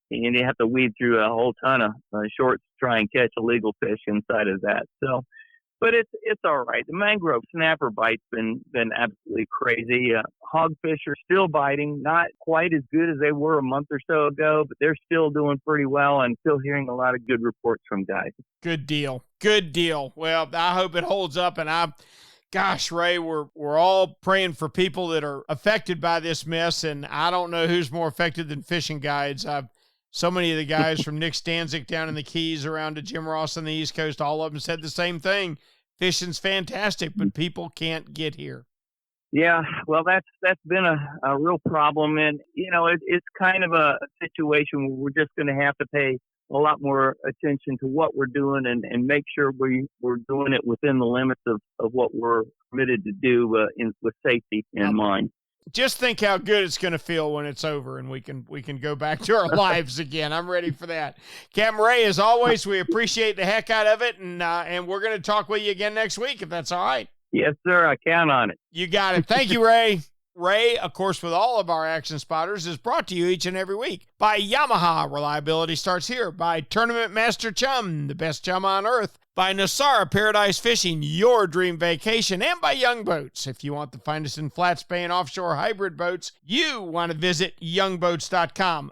you have to weed through a whole ton of shorts to try and catch a legal fish inside of that. So, but it's all right. The mangrove snapper bite's been absolutely crazy. Hogfish are still biting, not quite as good as they were a month or so ago, but they're still doing pretty well. And still hearing a lot of good reports from guys. Good deal. Good deal. Well, I hope it holds up, and gosh, Ray, we're all praying for people that are affected by this mess, and I don't know who's more affected than fishing guides. So many of the guys from Nick Stanzik down in the Keys around to Jim Ross on the East Coast, all of them said the same thing. Fishing's fantastic, but people can't get here. Yeah, well, that's been a real problem, and it's kind of a situation where we're just going to have to pay a lot more attention to what we're doing and make sure we're doing it within the limits of what we're permitted to do with safety in mind. Just think how good it's going to feel when it's over and we can go back to our lives again. I'm ready for that. Captain Ray, as always, we appreciate the heck out of it, and we're going to talk with you again next week, if that's all right. Yes, sir. I count on it. You got it. Thank you, Ray. Ray, of course, with all of our action spotters, is brought to you each and every week by Yamaha. Reliability starts here. By Tournament Master Chum, the best chum on earth. By Nosara Paradise Fishing, your dream vacation. And by Young Boats. If you want the finest in flat span and offshore hybrid boats, you want to visit youngboats.com.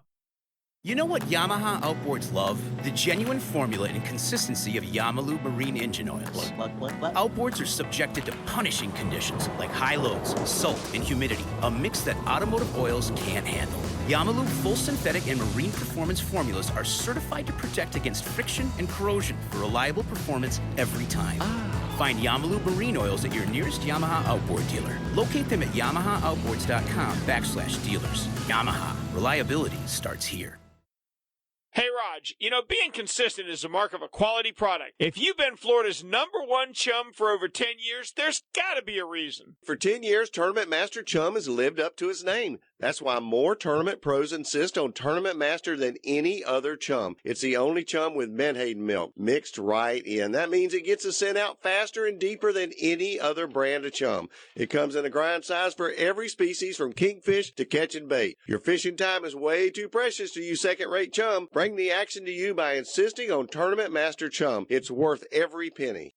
You know what Yamaha Outboards love? The genuine formula and consistency of Yamalube marine engine oils. What? Outboards are subjected to punishing conditions like high loads, salt, and humidity, a mix that automotive oils can't handle. Yamalube full synthetic and marine performance formulas are certified to protect against friction and corrosion for reliable performance every time. Find Yamalube marine oils at your nearest Yamaha Outboard dealer. Locate them at yamahaaoutboards.com/dealers. Yamaha, reliability starts here. Hey, Raj, being consistent is a mark of a quality product. If you've been Florida's #1 chum for over 10 years, there's got to be a reason. For 10 years, Tournament Master Chum has lived up to its name. That's why more tournament pros insist on Tournament Master than any other chum. It's the only chum with menhaden milk mixed right in. That means it gets the scent out faster and deeper than any other brand of chum. It comes in a grind size for every species from kingfish to catching bait. Your fishing time is way too precious to you second-rate chum. Bring the action to you by insisting on Tournament Master Chum. It's worth every penny.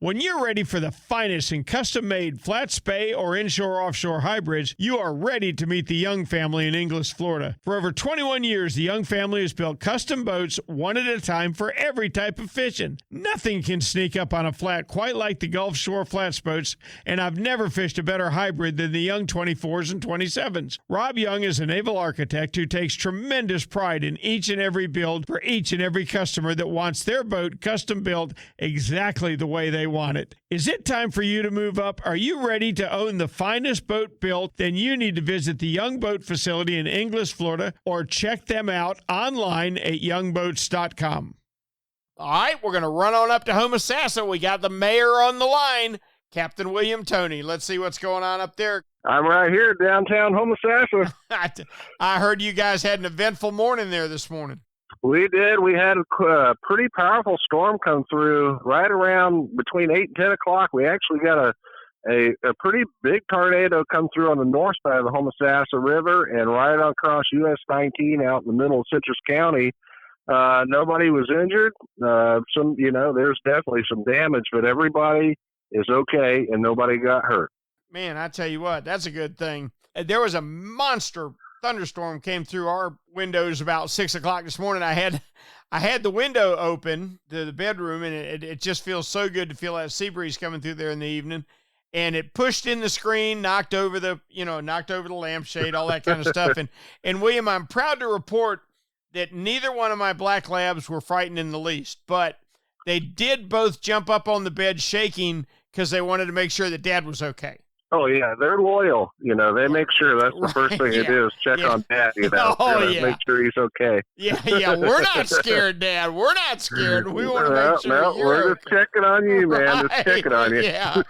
When you're ready for the finest in custom-made flat spay or inshore offshore hybrids, you are ready to meet the Young family in Inglis, Florida. For over 21 years, the Young family has built custom boats one at a time for every type of fishing. Nothing can sneak up on a flat quite like the Gulf Shore flats boats, and I've never fished a better hybrid than the Young 24s and 27s. Rob Young is a naval architect who takes tremendous pride in each and every build for each and every customer that wants their boat custom built exactly the way they want it. Is it time for you to move up? Are you ready to own the finest boat built? Then you need to visit the Young Boat facility in Inglis, Florida, or check them out online at youngboats.com. All right, we're going to run on up to Homosassa. We got the mayor on the line, Captain William Toney. Let's see what's going on up there. I'm right here, downtown Homosassa. I heard you guys had an eventful morning there this morning. We did. We had a pretty powerful storm come through right around between 8 and 10 o'clock. We actually got a a pretty big tornado come through on the north side of the Homosassa River and right across US 19 out in the middle of Citrus County. Nobody was injured. There's definitely some damage, but everybody is okay and nobody got hurt. Man, I tell you what, that's a good thing. There was a monster thunderstorm came through our windows about 6 o'clock this morning. I had the window open to the bedroom, and it just feels so good to feel that sea breeze coming through there in the evening. And it pushed in the screen, knocked over the lampshade, all that kind of stuff. And William, I'm proud to report that neither one of my black labs were frightened in the least, but they did both jump up on the bed shaking because they wanted to make sure that Dad was okay. Oh, yeah, they're loyal. They make sure that's the first thing they do is check on Dad, make sure he's okay. Yeah, we're not scared, Dad. We're not scared. We want to make sure you're we're okay. just checking on you, man. Just checking on you. Yeah,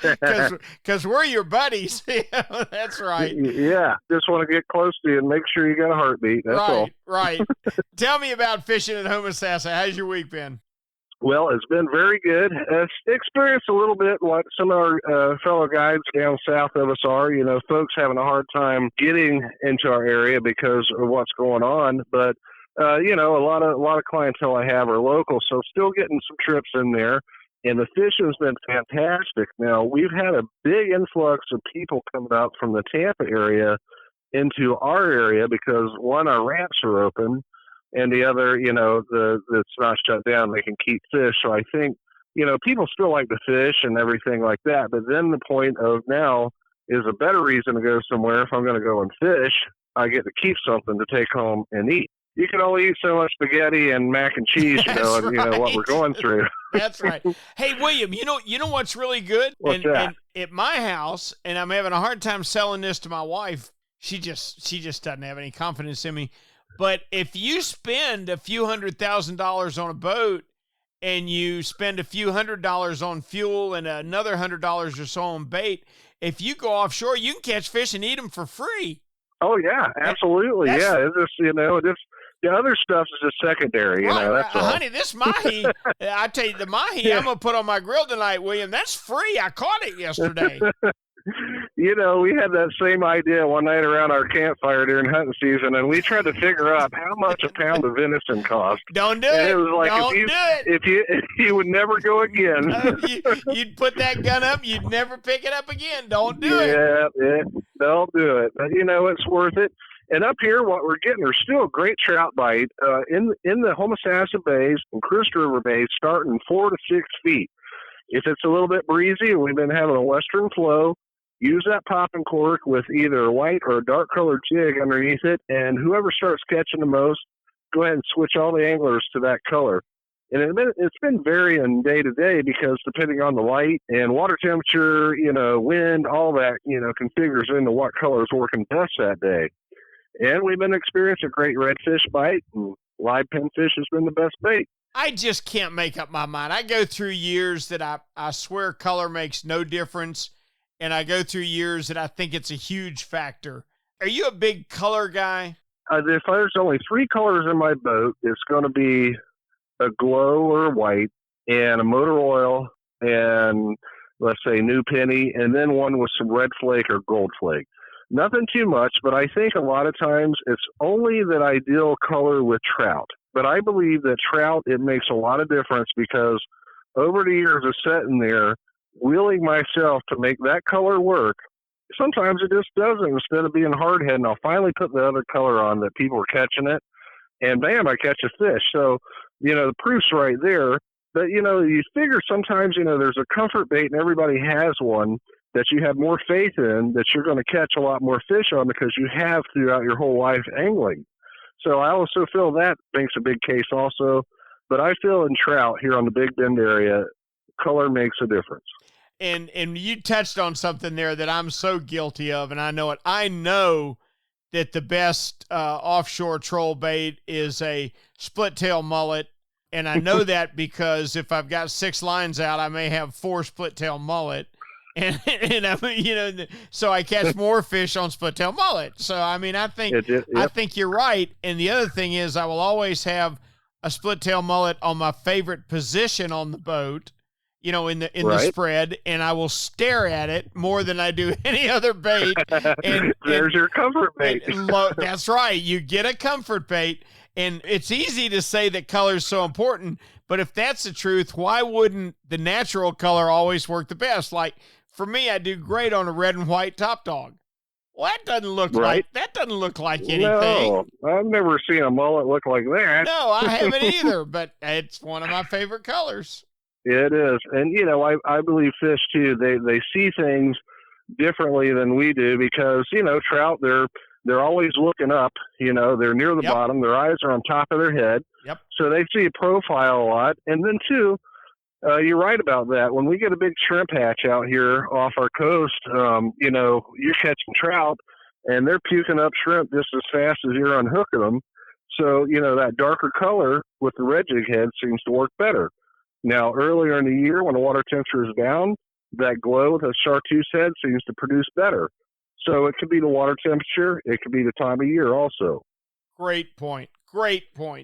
because we're your buddies. That's right. Yeah, just want to get close to you and make sure you got a heartbeat. That's all. Right. Tell me about fishing in Homosassa. How's your week been? Well, it's been very good. Experienced a little bit what some of our fellow guides down south of us are. Folks having a hard time getting into our area because of what's going on. But a lot of clientele I have are local, so still getting some trips in there. And the fishing's been fantastic. Now we've had a big influx of people coming up from the Tampa area into our area because one, our ramps are open. And the other, it's not shut down. They can keep fish. So I think, people still like to fish and everything like that. But then the point of now is a better reason to go somewhere. If I'm going to go and fish, I get to keep something to take home and eat. You can only eat so much spaghetti and mac and cheese, what we're going through. That's right. Hey, William, you know what's really good? What's that? And at my house, and I'm having a hard time selling this to my wife. She just doesn't have any confidence in me. But if you spend a few $100,000 on a boat and you spend a few $100s on fuel and another $100 or so on bait, if you go offshore, you can catch fish and eat them for free. Oh, yeah, absolutely. It's just, the other stuff is just secondary, that's all. Honey, this mahi, I tell you, the mahi I'm going to put on my grill tonight, William, that's free. I caught it yesterday. We had that same idea one night around our campfire during hunting season, and we tried to figure out how much a pound of venison cost. Don't do it. It was like if you would never go again. You'd put that gun up, you'd never pick it up again. Don't do it. Yeah, don't do it. But it's worth it. And up here, what we're getting are still great trout bite in the Homosassa bays and Crystal River bays, starting 4 to 6 feet. If it's a little bit breezy, and we've been having a western flow, use that popping cork with either a white or a dark colored jig underneath it, and whoever starts catching the most, go ahead and switch all the anglers to that color. And it's been varying day to day because depending on the light and water temperature, wind, all that, configures into what color is working best that day. And we've been experiencing a great redfish bite, and live pinfish has been the best bait. I just can't make up my mind. I go through years that I swear color makes no difference. And I go through years that I think it's a huge factor. Are you a big color guy? If there's only 3 colors in my boat, it's going to be a glow or a white and a motor oil and, let's say, new penny, and then one with some red flake or gold flake. Nothing too much, but I think a lot of times it's only that ideal color with trout. But I believe that trout, it makes a lot of difference because over the years of sitting there, willing myself to make that color work, sometimes it just doesn't. Instead of being hard-headed, and I'll finally put the other color on that people are catching it, and bam, I catch a fish. So, the proof's right there. But, you figure sometimes, there's a comfort bait and everybody has one that you have more faith in that you're going to catch a lot more fish on because you have throughout your whole life angling. So I also feel that makes a big case also. But I feel in trout here on the Big Bend area, color makes a difference. And you touched on something there that I'm so guilty of, and I know it. I know that the best offshore troll bait is a split tail mullet, and I know that because if I've got 6 lines out, I may have 4 split tail mullet, and I so I catch more fish on split tail mullet. So I think you're right. And the other thing is, I will always have a split tail mullet on my favorite position on the boat. in the spread, and I will stare at it more than I do any other bait. And there's your comfort bait. That's right. You get a comfort bait, and it's easy to say that color is so important, but if that's the truth, why wouldn't the natural color always work the best? Like for me, I do great on a red and white top dog. Well, that doesn't look like anything. No, I've never seen a mullet look like that. No, I haven't either, but it's one of my favorite colors. It is. And, I believe fish, too, they see things differently than we do because, trout, they're always looking up. They're near the bottom. Their eyes are on top of their head. Yep. So they see a profile a lot. And then, too, you're right about that. When we get a big shrimp hatch out here off our coast, you're catching trout, and they're puking up shrimp just as fast as you're unhooking them. So, that darker color with the red jig head seems to work better. Now, earlier in the year when the water temperature is down, that glow with a chartreuse head seems to produce better. So it could be the water temperature. It could be the time of year also. Great point.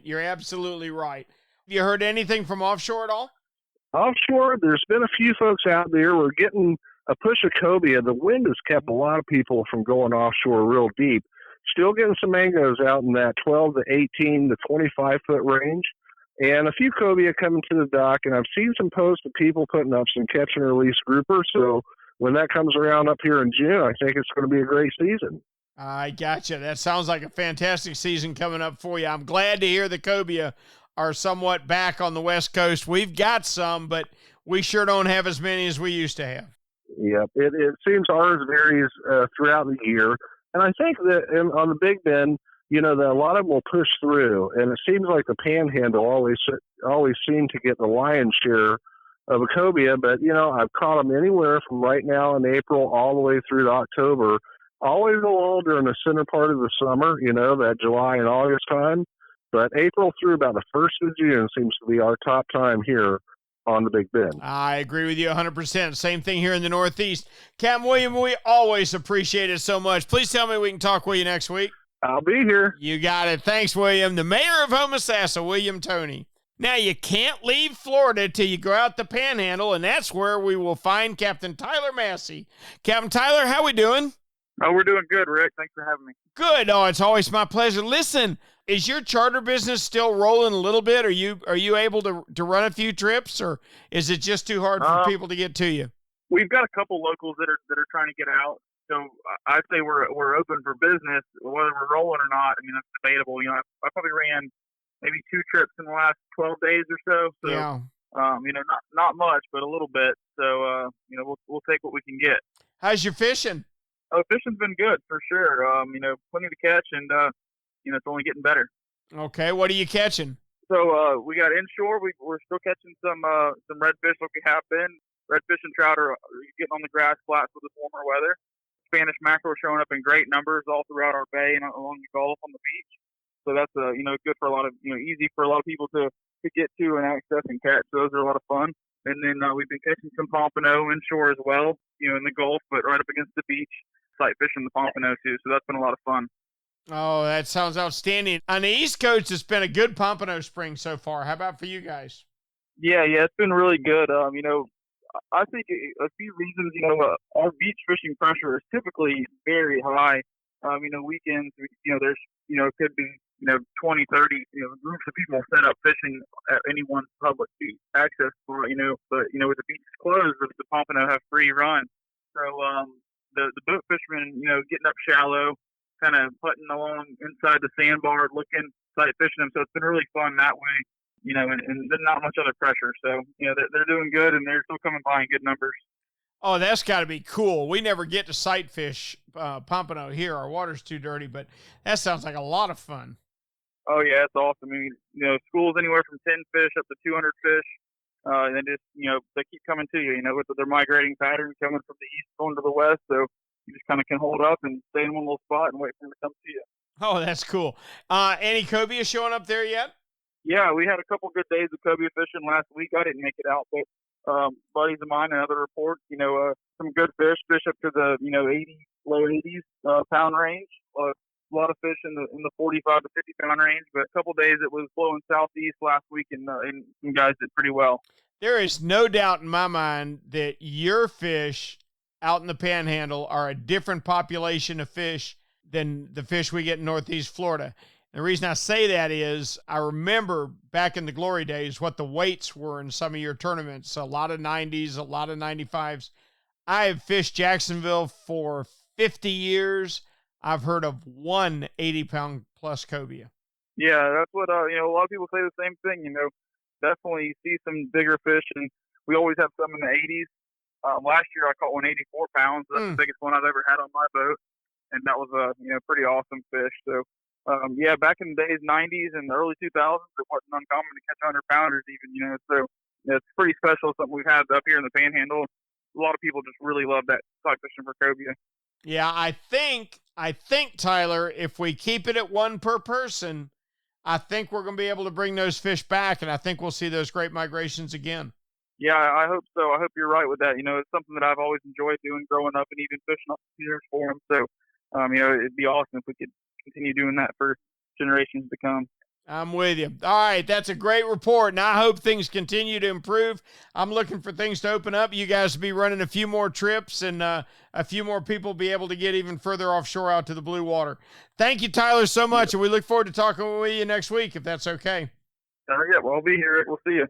You're absolutely right. Have you heard anything from offshore at all? Offshore, there's been a few folks out there. We're getting a push of cobia. The wind has kept a lot of people from going offshore real deep. Still getting some mangoes out in that 12 to 18 to 25-foot range. And a few cobia coming to the dock, and I've seen some posts of people putting up some catch and release groupers. So when that comes around up here in June, I think it's going to be a great season. I gotcha. That sounds like a fantastic season coming up for you. I'm glad to hear the cobia are somewhat back on the West Coast. We've got some, but we sure don't have as many as we used to have. Yep. It seems ours varies throughout the year. And I think that on the Big Bend, that a lot of them will push through, and it seems like the Panhandle always seem to get the lion's share of a cobia. But I've caught them anywhere from right now in April all the way through to October. Always a lull during the center part of the summer, that July and August time. But April through about the 1st of June seems to be our top time here on the Big Bend. I agree with you 100%. Same thing here in the Northeast. Cam William, we always appreciate it so much. Please tell me we can talk with you next week. I'll be here. You got it. Thanks, William. The mayor of Homosassa, William Toney. Now, you can't leave Florida till you go out the Panhandle, and that's where we will find Captain Tyler Massey. Captain Tyler, how we doing? Oh, we're doing good, Rick. Thanks for having me. Good. Oh, it's always my pleasure. Listen, is your charter business still rolling a little bit? Are you able to run a few trips, or is it just too hard for people to get to you? We've got a couple locals that are trying to get out. So I'd say we're open for business. Whether we're rolling or not, I mean, that's debatable. I probably ran maybe 2 trips in the last 12 days or so. So, yeah. Not much, but a little bit. So, we'll take what we can get. How's your fishing? Oh, fishing's been good for sure. Plenty to catch, and it's only getting better. Okay, what are you catching? So we got inshore. We're still catching some redfish like we have been. Redfish and trout are getting on the grass flats with the warmer weather. Spanish mackerel showing up in great numbers all throughout our bay and along the Gulf on the beach. So that's good for a lot of easy for a lot of people to get to and access and catch. So those are a lot of fun. And then we've been catching some pompano inshore as well, in the Gulf, but right up against the beach, sight fishing the pompano too. So that's been a lot of fun. Oh, that sounds outstanding. On the East Coast, it's been a good pompano spring so far. How about for you guys? Yeah, it's been really good. I think a few reasons, our beach fishing pressure is typically very high. Weekends, there's, could be, 20, 30, groups of people set up fishing at any one public beach access point, but, with the beaches closed, the pompano have free run. So, the boat fishermen, getting up shallow, kind of putting along inside the sandbar, looking, sight fishing them. So it's been really fun that way. And there's not much other pressure. So, they're doing good, and they're still coming by in good numbers. Oh, that's got to be cool. We never get to sight fish pompano here. Our water's too dirty, but that sounds like a lot of fun. Oh, yeah, it's awesome. I mean, schools anywhere from 10 fish up to 200 fish. And just, they keep coming to you, with their migrating pattern coming from the east going to the west. So you just kind of can hold up and stay in one little spot and wait for them to come to you. Oh, that's cool. Any cobia showing up there yet? Yeah, we had a couple good days of cobia fishing last week. I didn't make it out, but buddies of mine and other reports, some good fish up to the, 80, low 80s pound range. A lot of fish in the 45 to 50 pound range, but a couple days it was blowing southeast last week, and some guys did pretty well. There is no doubt in my mind that your fish out in the Panhandle are a different population of fish than the fish we get in Northeast Florida. And the reason I say that is I remember back in the glory days what the weights were in some of your tournaments. A lot of 90s, a lot of 95s. I have fished Jacksonville for 50 years. I've heard of one 80-pound plus cobia. Yeah, that's what, a lot of people say the same thing, definitely see some bigger fish, and we always have some in the 80s. Last year I caught one 84 pounds. That's the biggest one I've ever had on my boat, and that was a pretty awesome fish. So, back in the days, 90s and the early 2000s, it wasn't uncommon to catch 100-pounders even, so it's pretty special, something we've had up here in the Panhandle. A lot of people just really love that type fishing for cobia. Yeah, I think, Tyler, if we keep it at one per person, I think we're going to be able to bring those fish back, and I think we'll see those great migrations again. Yeah, I hope so. I hope you're right with that. It's something that I've always enjoyed doing growing up and even fishing up years for them. So, it'd be awesome if we could continue doing that for generations to come. I'm with you. All right, that's a great report, and I hope things continue to improve. I'm looking for things to open up. You guys will be running a few more trips, and a few more people be able to get even further offshore out to the blue water. Thank you, Tyler, so much, and we look forward to talking with you next week, if that's okay. Yeah, well, I'll be here. We'll see you.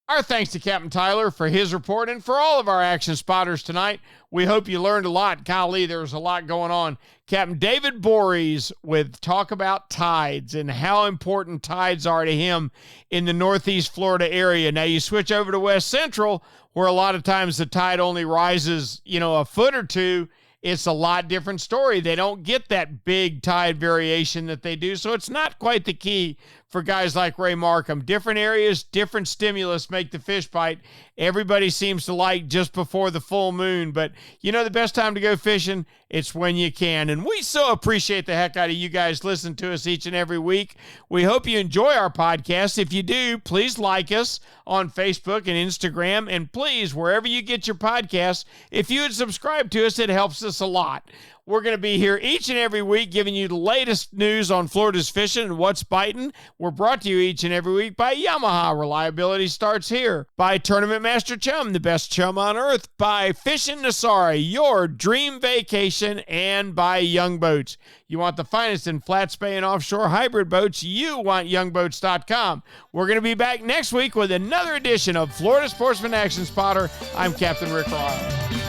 Our thanks to Captain Tyler for his report and for all of our action spotters tonight. We hope you learned a lot. Golly, there was a lot going on. Captain David Borys with talk about tides and how important tides are to him in the Northeast Florida area. Now you switch over to West Central, where a lot of times the tide only rises, a foot or two. It's a lot different story. They don't get that big tide variation that they do, so it's not quite the key for guys like Ray Markham. Different areas, different stimulus make the fish bite. Everybody seems to like just before the full moon, but the best time to go fishing, it's when you can. And we so appreciate the heck out of you guys listening to us each and every week. We hope you enjoy our podcast. If you do, please like us on Facebook and Instagram, and please, wherever you get your podcasts, if you would subscribe to us, it helps us a lot. We're going to be here each and every week giving you the latest news on Florida's fishing and what's biting. We're brought to you each and every week by Yamaha. Reliability starts here. By Tournament Master Chum, the best chum on earth. By Fishing Nosara, your dream vacation. And by Young Boats. You want the finest in flat spay and offshore hybrid boats? You want youngboats.com. We're going to be back next week with another edition of Florida Sportsman Action Spotter. I'm Captain Rick Ryle.